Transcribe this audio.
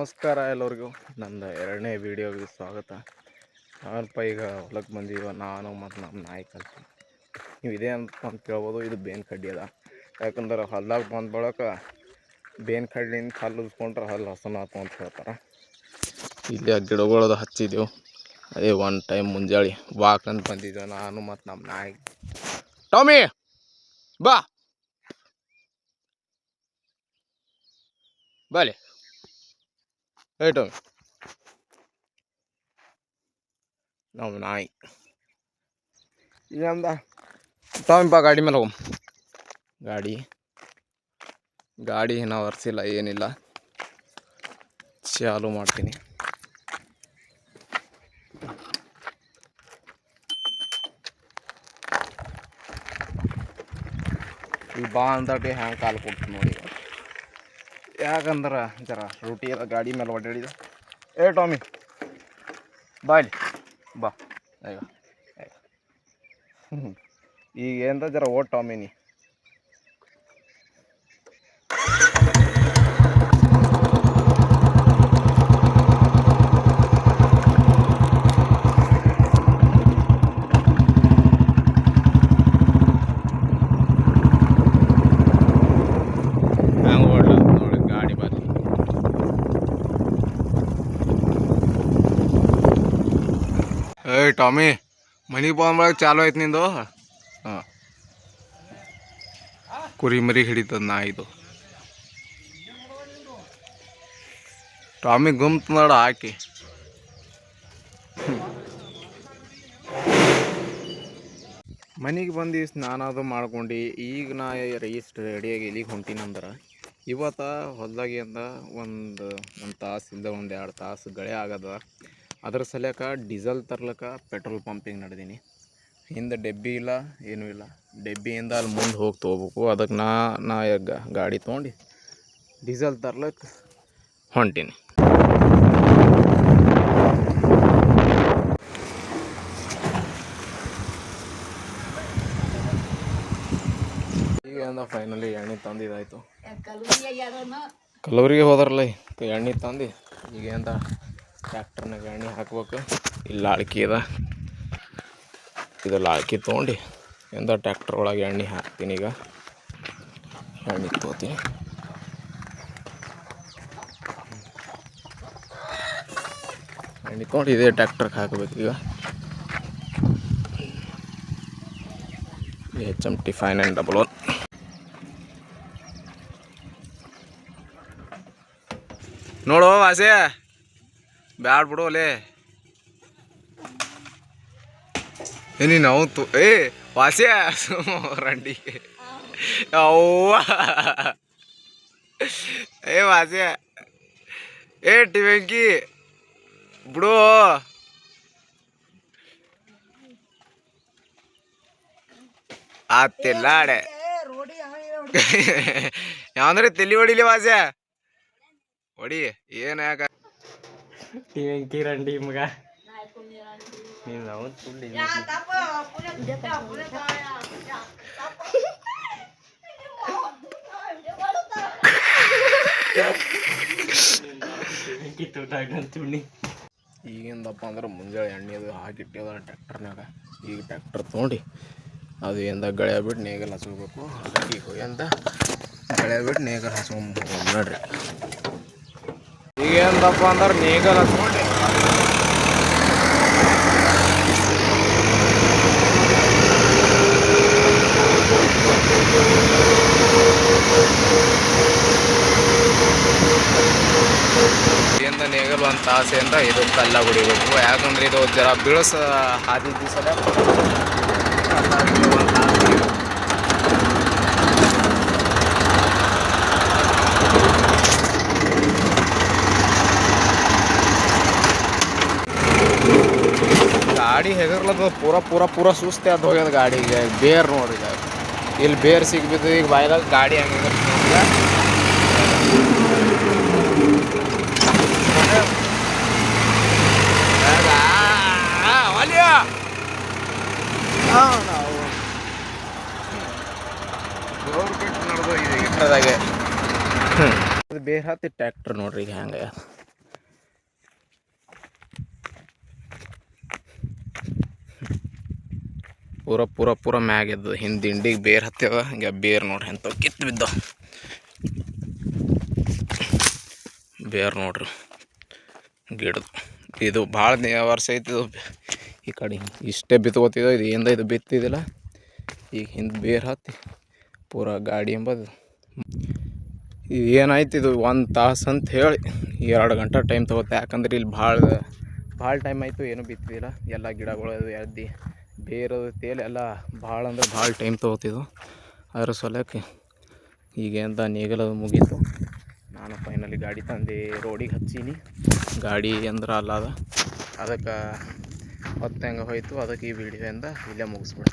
ನಮಸ್ಕಾರ ಎಲ್ಲರಿಗೂ. ನಂದು ಎರಡನೇ ವೀಡಿಯೋಗೆ ಸ್ವಾಗತ. ನಾನಪ್ಪ ಈಗ ಹೊಲಕ್ಕೆ ಬಂದೀವ, ನಾನು ಮತ್ತು ನಮ್ಮ ನಾಯಿ ಕಲ್ತು. ನೀವು ಇದೇ ಅಂತ ಕೇಳ್ಬೋದು. ಇದು ಬೇನ್ ಕಡ್ಡಿ ಅದ. ಯಾಕಂದ್ರೆ ಹೊಲ್ದಾಗ ಬಂದ ಬಳಕ ಬೇನ್ ಕಡ್ಡಿಯಿಂದ ಹಲ್ಲು ಉಸ್ಕೊಂಡ್ರೆ ಹಲ್ಲು ಹಸನ ಆತು ಅಂತ ಹೇಳ್ತಾರೆ. ಇಲ್ಲಿ ಆ ಗಿಡಗಳದು ಹಚ್ಚಿದ್ದೆವು. ಅದೇ ಒನ್ ಟೈಮ್ ಮುಂಜಾಳೆ ವಾಕ್ ಅಂತ ಬಂದಿದ್ದೆವು ನಾನು ಮತ್ತು ನಮ್ಮ ನಾಯಿ. ಟಾಮಿ ಬಾ ಬಾಲೆ ಟಾಮಿ. ನಮ್ಮ ನಾಯಿ ಈಗ ಅಂದ ಟಾಮಿ ಬಾ ಗಾಡಿ ಮೇಲೆ ಹೋಗಮ್. ಗಾಡಿ ಏನೋ ಒರೆಸಿಲ್ಲ, ಏನಿಲ್ಲ. ಚಾಲು ಮಾಡ್ತೀನಿ. ಈಗ ಬಾ ಅಂದಾಟಿ ಹ್ಯಾಂಗೆ ಕಾಲು ಕೊಡ್ತೀನಿ ನೋಡಿ. ಯಾಕಂದ್ರೆ ಜರ ರೂಟಿ ಎಲ್ಲ ಗಾಡಿ ಮೇಲೆ ಓಡಾಡಿದ. ಟಾಮಿ ಬಾ ಇಲ್ಲಿ ಬಾ. ಈಗ ಏನಂತ ಜರ ಓಟ್ ಟಾಮಿನಿ. ಹಂಗೆ ಓಡ್ಲ ನೋಡಿ ಗಾಡಿ ಬಾರಿ. ಟಾಮಿ ಮನೆಗೆ ಬಂದಾಗ ಚಾಲು ಆಯ್ತು ನಿಂದು. ಹಾಂ, ಕುರಿ ಮರಿ ಹಿಡಿತದ ನಾ ಇದು. ಟಾಮಿ ಗುಮ್ತ ನೋಡ ಹಾಕಿ. ಮನೆಗೆ ಬಂದು ಸ್ನಾನ ಮಾಡ್ಕೊಂಡು ಈಗ ನಾ ಇಷ್ಟು ರೆಡಿಯಾಗಿ ಇಲ್ಲಿಗೆ ಹೊಂಟೀನಂದ್ರೆ ಇವತ್ತು ಹೊಲ್ದಾಗಿಂದ ಒಂದು ತಾಸು ಇಲ್ಲದ 1-2 ತಾಸು ಗಳೆ ಆಗದ. ಅದ್ರ ಸಲಕ ಡೀಸೆಲ್ ತರ್ಲಕ್ಕ ಪೆಟ್ರೋಲ್ ಪಂಪಿಗೆ ನಡೆದೀನಿ. ಹಿಂದೆ ಡೆಬ್ಬಿ ಇಲ್ಲ, ಏನೂ ಇಲ್ಲ. ಡೆಬ್ಬಿಯಿಂದ ಅಲ್ಲಿ ಮುಂದೆ ಹೋಗಿ ತೊಗೋಬೇಕು. ಅದಕ್ಕೆ ನಾ ಗಾಡಿ ತೊಗೊಂಡು ಡೀಸೆಲ್ ತರ್ಲಕ್ಕೆ ಹೊಂಟೀನಿ. ಈಗ ಅಂದ ಫೈನಲಿ ಎಣ್ಣೆ ತಂದಿದ್ದಾಯಿತು. ಕಲವರಿಗೆ ಹೋದ್ರಲ್ಲ ಎಣ್ಣೆ ತಂದು ಈಗ ಅಂತ ಟ್ಯಾಕ್ಟರ್ನಾಗ ಎಣ್ಣೆ ಹಾಕ್ಬೇಕು. ಇಲ್ಲಿ ಲಾಳ್ಕಿ ಅದ, ಇದು ಲಾಳ್ಕಿ ತೊಗೊಂಡು ಎಂದ ಟ್ಯಾಕ್ಟರ್ ಒಳಗೆ ಎಣ್ಣೆ ಹಾಕ್ತೀನಿ. ಈಗ ಎಣ್ಣೆ ತೊಗೋತೀನಿ. ಎಣ್ಣೆ ತೊಗೊಂಡು ಇದೇ ಟ್ಯಾಕ್ಟರ್ಗೆ ಹಾಕಬೇಕು. ಈಗ HMT 5911 ನೋಡು ವಾಸೆ, ಬ್ಯಾಡ್ ಬಿಡು ಅಲ್ಲೇ. ನೀನು ಅವತ್ತು ವಾಸೆ ರಂಡಿಗೆ ಅವ್ವ ವಾಸೆ ಟಿವೆಂಕಿ ಬಿಡು. ಆತಿಲ್ಲ ಅಡೆ ಯಾವಂದ್ರೆ ತಲಿ ಹೊಡಿಲಿ ವಾಸೆ ಹೊಡಿ. ಏನು ಯಾಕ ಟಿವೆಂಕಿ ರಂಡಿ ಮಗ ನೀನು ಅವತ್ತು ಸುಳ್ಳಿ ಈಗಿಂದಪ್ಪ ಅಂದ್ರೆ ಮುಂಜಾನೆ ಎಣ್ಣೆ ಅದು ಹಾಕಿಟ್ಟಿದ ಟ್ಯಾಕ್ಟರ್ನಾಗ. ಈಗ ಟ್ಯಾಕ್ಟರ್ ತೊಗೊಂಡು ಅದು ಎಂದ ಗಳೆ ಬಿಟ್ಟು ನೇಗಲ್ ಹಚ್ಕೋಬೇಕು. ಹಾಗಾಗಿ ಹೋಗ್ಯಂತ ಗಳೆ ಬಿಟ್ಟು ನೇಗಲ್ ಹಚ್ಕೊಂಡು ನೋಡ್ರಿ. ಈಗ ಎಂದಪ್ಪ ಅಂದ್ರೆ ನೇಗಲ್ ಹಚ್ಕೊಂಡು ಇಂದ ನೇಗಲ್ ಒಂದು ತಾಸೆಯಿಂದ ಇದು ಕಲ್ಲ ಹೊಡಿಬೇಕು. ಯಾಕಂದ್ರೆ ಇದು ಜರ ಬೀಳಸ ಹಾದಿದ್ದು ಸಲ ಗಾಡಿ ಹೆಗರ್ಲದ ಪೂರ ಸುಸ್ತೆ ಅದು ಹೋಗ್ಯದ ಗಾಡಿಗೆ. ಬೇರ್ ನೋಡ್ರಿ, ಇಲ್ಲಿ ಬೇರ್ ಸಿಗ್ಬಿದ್ದು. ಈಗ ಬಾಯ್ದಾಗ ಗಾಡಿ ಹಂಗೆ ನಾವು ಗೌರ್ಮೆಂಟ್ ನಡೆದು ಇದು ಇಟ್ಟದಾಗೆ ಅದು ಬೇರೆ ಹತ್ತಿ ಟ್ಯಾಕ್ಟರ್ ನೋಡ್ರಿ. ಈಗ ಹಂಗೆ ಪೂರ ಪೂರ ಪೂರ ಮ್ಯಾಗ ಎದ್ದು ಹಿಂದೆ ದಿಂಡಿಗೆ ಬೇರು ಹತ್ತದ. ಹಿಂಗೆ ಬೇರು ನೋಡ್ರಿ ಎಂಥವು ಕಿತ್ತು ಬಿದ್ದು ಬೇರು ನೋಡ್ರಿ ಗಿಡದು. ಇದು ಭಾಳ ವರ್ಷ ಐತಿ. ಇದು ಈ ಕಡೆ ಇಷ್ಟೇ ಬಿತ್ಕೋತಿದ್ದೋ, ಇದು ಏನ್ದ ಇದು ಬಿತ್ತಿದಿಲ್ಲ. ಈಗ ಹಿಂದೆ ಬೇರು ಹತ್ತಿ ಪೂರ ಗಾಡಿ ಎಂಬದು ಇದು ಏನಾಯ್ತು. ಇದು 1 ತಾಸು ಅಂತ ಹೇಳಿ 2 ಗಂಟೆ ಟೈಮ್ ತೊಗೋತೆ. ಯಾಕಂದ್ರೆ ಇಲ್ಲಿ ಭಾಳ ಟೈಮ್ ಆಯಿತು, ಏನೂ ಬಿತ್ತಿದಿಲ್ಲ. ಎಲ್ಲ ಗಿಡಗಳು ಎದ್ದು ಬೇರು ತೇಲಿ ಎಲ್ಲ ಭಾಳ ಅಂದ್ರೆ ಭಾಳ ಟೈಮ್ ತೊಗೋತಿದ್ವು. ಅದ್ರ ಸಲಕ್ಕೆ ಈಗೇಂತ ನೀಗಲದು ಮುಗೀತು. ನಾನು ಫೈನಲಿ ಗಾಡಿ ತಂದು ರೋಡಿಗೆ ಹಚ್ಚೀನಿ. ಗಾಡಿ ಅಂದ್ರೆ ಅಲ್ಲ ಅದಕ್ಕೆ ಹೊತ್ತು ಹೆಂಗೆ ಹೋಯ್ತು. ಅದಕ್ಕೆ ಈ ವಿಡಿಯೋಯಿಂದ ಇಲ್ಲೇ ಮುಗಿಸ್ಬಿಡ್ತೀನಿ.